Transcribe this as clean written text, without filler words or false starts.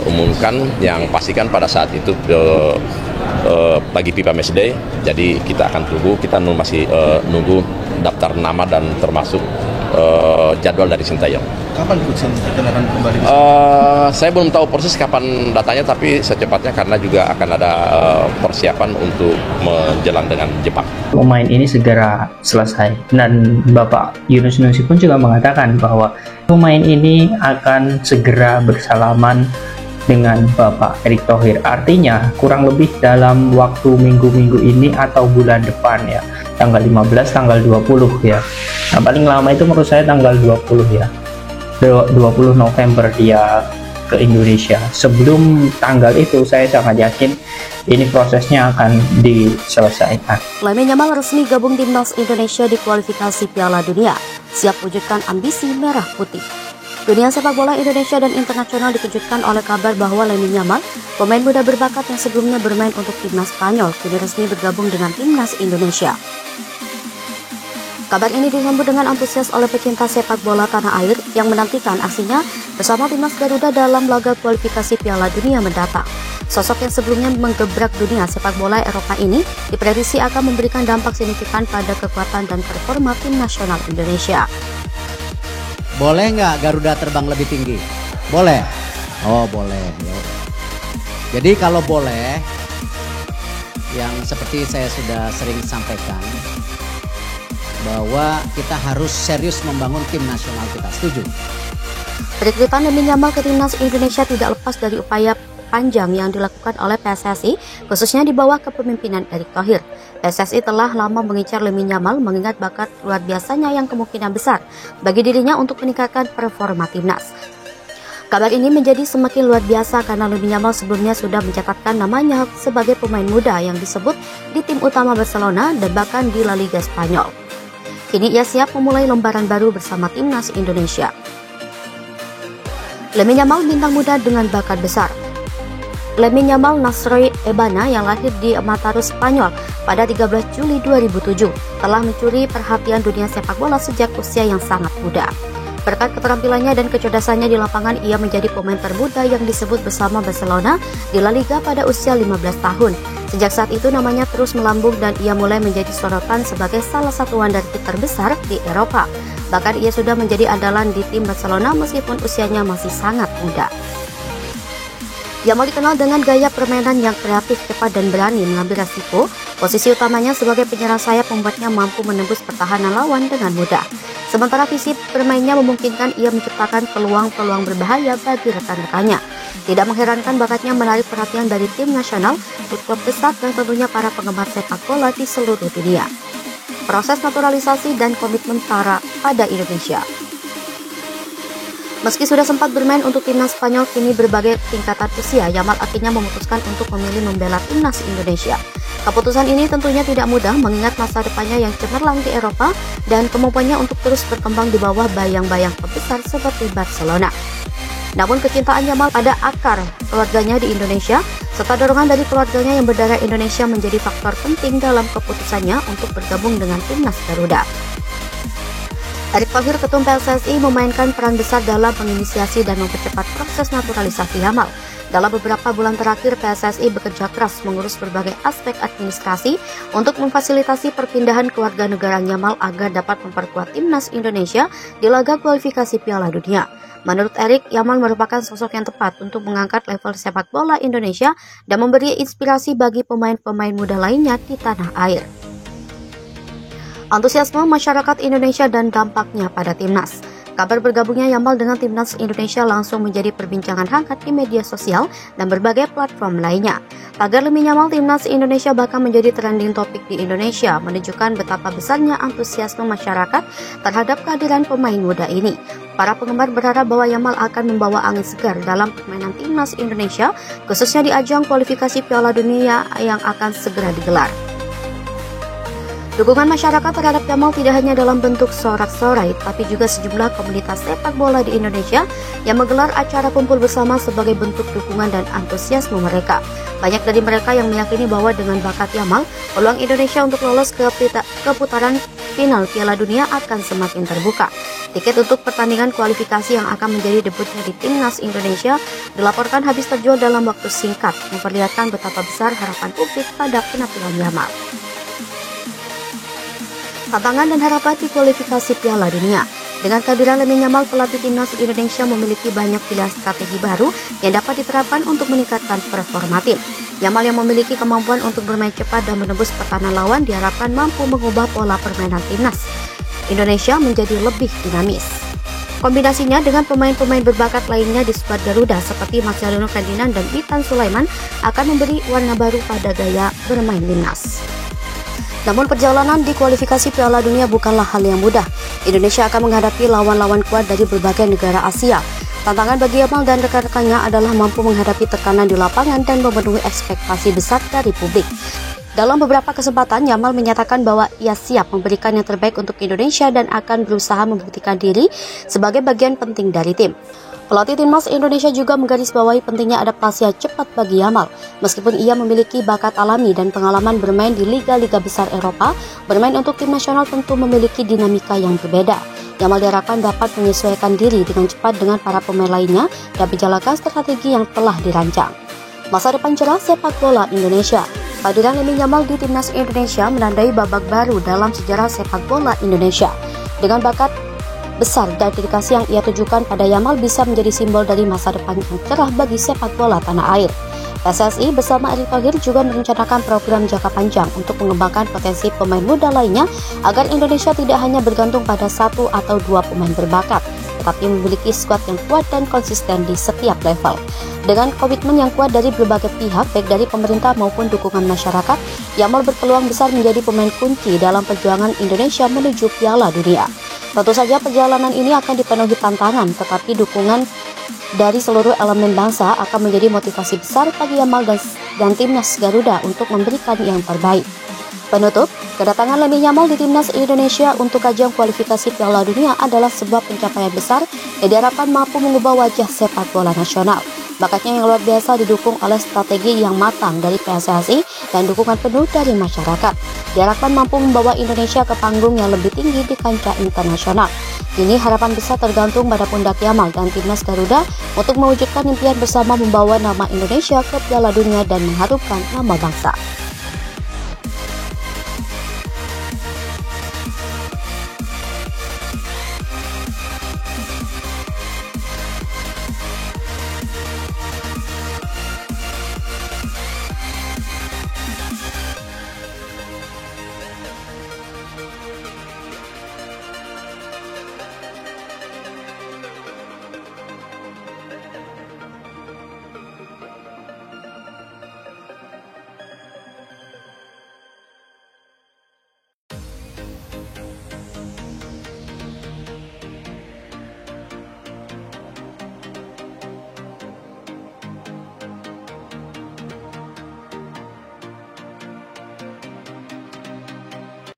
umumkan, yang pastikan pada saat itu bagi FIFA Matchday. Jadi kita akan tunggu, kita masih nunggu daftar nama dan termasuk jadwal dari Sintayong. Kapan Coach akan kembali? Saya belum tahu persis kapan datanya, tapi secepatnya karena juga akan ada persiapan untuk menjelang dengan Jepang. Pemain ini segera selesai, dan Bapak Yunus Nusi pun juga mengatakan bahwa pemain ini akan segera bersalaman dengan Bapak Erick Thohir. Artinya kurang lebih dalam waktu minggu-minggu ini atau bulan depan ya, tanggal 15, tanggal 20 ya. Nah, paling lama itu menurut saya tanggal 20 ya, 20 November dia ke Indonesia. Sebelum tanggal itu saya sangat yakin ini prosesnya akan diselesaikan. Lamine Yamal resmi gabung timnas Indonesia di kualifikasi Piala Dunia, siap wujudkan ambisi merah putih. Dunia sepak bola Indonesia dan internasional dikejutkan oleh kabar bahwa Lamine Yamal, pemain muda berbakat yang sebelumnya bermain untuk timnas Spanyol, kini resmi bergabung dengan timnas Indonesia. Kabar ini disambut dengan antusias oleh pecinta sepak bola tanah air yang menantikan aksinya bersama timnas Garuda dalam laga kualifikasi Piala Dunia mendatang. Sosok yang sebelumnya menggebrak dunia sepak bola Eropa ini diprediksi akan memberikan dampak signifikan pada kekuatan dan performa tim nasional Indonesia. Boleh nggak Garuda terbang lebih tinggi? Boleh. Oh boleh. Jadi kalau boleh, yang seperti saya sudah sering sampaikan, bahwa kita harus serius membangun tim nasional kita. Setuju? Rekrutan Lamine Yamal ke timnas Indonesia tidak lepas dari upaya panjang yang dilakukan oleh PSSI, khususnya di bawah kepemimpinan Erick Thohir. PSSI telah lama mengincar Lamine Yamal mengingat bakat luar biasanya yang kemungkinan besar bagi dirinya untuk meningkatkan performa timnas. Kabar ini menjadi semakin luar biasa karena Lamine Yamal sebelumnya sudah mencatatkan namanya sebagai pemain muda yang disebut di tim utama Barcelona dan bahkan di La Liga Spanyol. Kini ia siap memulai lembaran baru bersama timnas Indonesia. Lamine Yamal bintang muda dengan bakat besar. Lamine Yamal Nasri Ebana yang lahir di Mataró, Spanyol pada 13 Juli 2007 telah mencuri perhatian dunia sepak bola sejak usia yang sangat muda. Berkat keterampilannya dan kecerdasannya di lapangan, ia menjadi pemain termuda yang disebut bersama Barcelona di La Liga pada usia 15 tahun. Sejak saat itu namanya terus melambung dan ia mulai menjadi sorotan sebagai salah satu wonderkid terbesar di Eropa. Bahkan ia sudah menjadi andalan di tim Barcelona meskipun usianya masih sangat muda. Yamal dikenal dengan gaya permainan yang kreatif, cepat dan berani mengambil resiko. Posisi utamanya sebagai penyerang sayap membuatnya mampu menembus pertahanan lawan dengan mudah. Sementara fisik bermainnya memungkinkan ia menciptakan peluang-peluang berbahaya bagi rekan-rekannya. Tidak mengherankan bakatnya menarik perhatian dari tim nasional, klub besar dan tentunya para penggemar sepak bola di seluruh dunia. Proses naturalisasi dan komitmen Tara pada Indonesia. Meski sudah sempat bermain untuk timnas Spanyol, kini berbagai tingkatan usia, Yamal akhirnya memutuskan untuk memilih membela timnas Indonesia. Keputusan ini tentunya tidak mudah mengingat masa depannya yang cemerlang di Eropa dan kemampuannya untuk terus berkembang di bawah bayang-bayang pembesar seperti Barcelona. Namun kecintaan Yamal pada akar keluarganya di Indonesia serta dorongan dari keluarganya yang berdarah Indonesia menjadi faktor penting dalam keputusannya untuk bergabung dengan timnas Garuda. Erick Thohir, ketum PSSI, memainkan peran besar dalam menginisiasi dan mempercepat proses naturalisasi Yamal. Dalam beberapa bulan terakhir, PSSI bekerja keras mengurus berbagai aspek administrasi untuk memfasilitasi perpindahan keluarga negaraan Yamal agar dapat memperkuat timnas Indonesia di laga kualifikasi Piala Dunia. Menurut Erick, Yamal merupakan sosok yang tepat untuk mengangkat level sepak bola Indonesia dan memberi inspirasi bagi pemain-pemain muda lainnya di tanah air. Antusiasme masyarakat Indonesia dan dampaknya pada timnas. Kabar bergabungnya Yamal dengan timnas Indonesia langsung menjadi perbincangan hangat di media sosial dan berbagai platform lainnya. Tagar Lamine Yamal timnas Indonesia bahkan menjadi trending topik di Indonesia, menunjukkan betapa besarnya antusiasme masyarakat terhadap kehadiran pemain muda ini. Para penggemar berharap bahwa Yamal akan membawa angin segar dalam permainan timnas Indonesia, khususnya di ajang kualifikasi Piala Dunia yang akan segera digelar. Dukungan masyarakat terhadap Yamal tidak hanya dalam bentuk sorak-sorai, tapi juga sejumlah komunitas sepak bola di Indonesia yang menggelar acara kumpul bersama sebagai bentuk dukungan dan antusiasme mereka. Banyak dari mereka yang meyakini bahwa dengan bakat Yamal, peluang Indonesia untuk lolos ke putaran final Piala Dunia akan semakin terbuka. Tiket untuk pertandingan kualifikasi yang akan menjadi debutnya di Timnas Indonesia dilaporkan habis terjual dalam waktu singkat, memperlihatkan betapa besar harapan publik pada penampilan Yamal. Tantangan dan harapan di kualifikasi Piala Dunia. Dengan kehadiran Lamine Yamal, pelatih Timnas Indonesia memiliki banyak pilihan strategi baru yang dapat diterapkan untuk meningkatkan performa tim. Yamal yang memiliki kemampuan untuk bermain cepat dan menembus pertahanan lawan diharapkan mampu mengubah pola permainan Timnas Indonesia menjadi lebih dinamis. Kombinasinya dengan pemain-pemain berbakat lainnya di skuad Garuda seperti Marcelino Ferdinand dan Witan Sulaiman akan memberi warna baru pada gaya bermain Timnas. Namun perjalanan di kualifikasi Piala Dunia bukanlah hal yang mudah. Indonesia akan menghadapi lawan-lawan kuat dari berbagai negara Asia. Tantangan bagi Yamal dan rekan-rekannya adalah mampu menghadapi tekanan di lapangan dan memenuhi ekspektasi besar dari publik. Dalam beberapa kesempatan, Yamal menyatakan bahwa ia siap memberikan yang terbaik untuk Indonesia dan akan berusaha membuktikan diri sebagai bagian penting dari tim. Pelatih Timnas Indonesia juga menggarisbawahi pentingnya adaptasi yang cepat bagi Yamal. Meskipun ia memiliki bakat alami dan pengalaman bermain di liga-liga besar Eropa, bermain untuk tim nasional tentu memiliki dinamika yang berbeda. Yamal diharapkan dapat menyesuaikan diri dengan cepat dengan para pemain lainnya dan menjalankan strategi yang telah dirancang. Masa depan cerah sepak bola Indonesia. Kehadiran Lamine Yamal di Timnas Indonesia menandai babak baru dalam sejarah sepak bola Indonesia. Dengan bakat besar dan dedikasi yang ia tunjukkan pada Yamal bisa menjadi simbol dari masa depan yang cerah bagi sepak bola tanah air. PSSI bersama Erick Thohir juga merencanakan program jangka panjang untuk mengembangkan potensi pemain muda lainnya agar Indonesia tidak hanya bergantung pada 1 atau 2 pemain berbakat, tetapi memiliki skuad yang kuat dan konsisten di setiap level. Dengan komitmen yang kuat dari berbagai pihak, baik dari pemerintah maupun dukungan masyarakat, Yamal berpeluang besar menjadi pemain kunci dalam perjuangan Indonesia menuju Piala Dunia. Tentu saja perjalanan ini akan dipenuhi tantangan, tetapi dukungan dari seluruh elemen bangsa akan menjadi motivasi besar bagi Yamal dan Timnas Garuda untuk memberikan yang terbaik. Penutup, kedatangan Lamine Yamal di Timnas Indonesia untuk ajang kualifikasi Piala Dunia adalah sebuah pencapaian besar yang diharapkan mampu mengubah wajah sepak bola nasional. Bakatnya yang luar biasa didukung oleh strategi yang matang dari PSSI dan dukungan penuh dari masyarakat. Diharapkan mampu membawa Indonesia ke panggung yang lebih tinggi di kancah internasional. Kini harapan besar tergantung pada pundak Yamal dan Timnas Garuda untuk mewujudkan impian bersama membawa nama Indonesia ke Piala Dunia dan mengharumkan nama bangsa.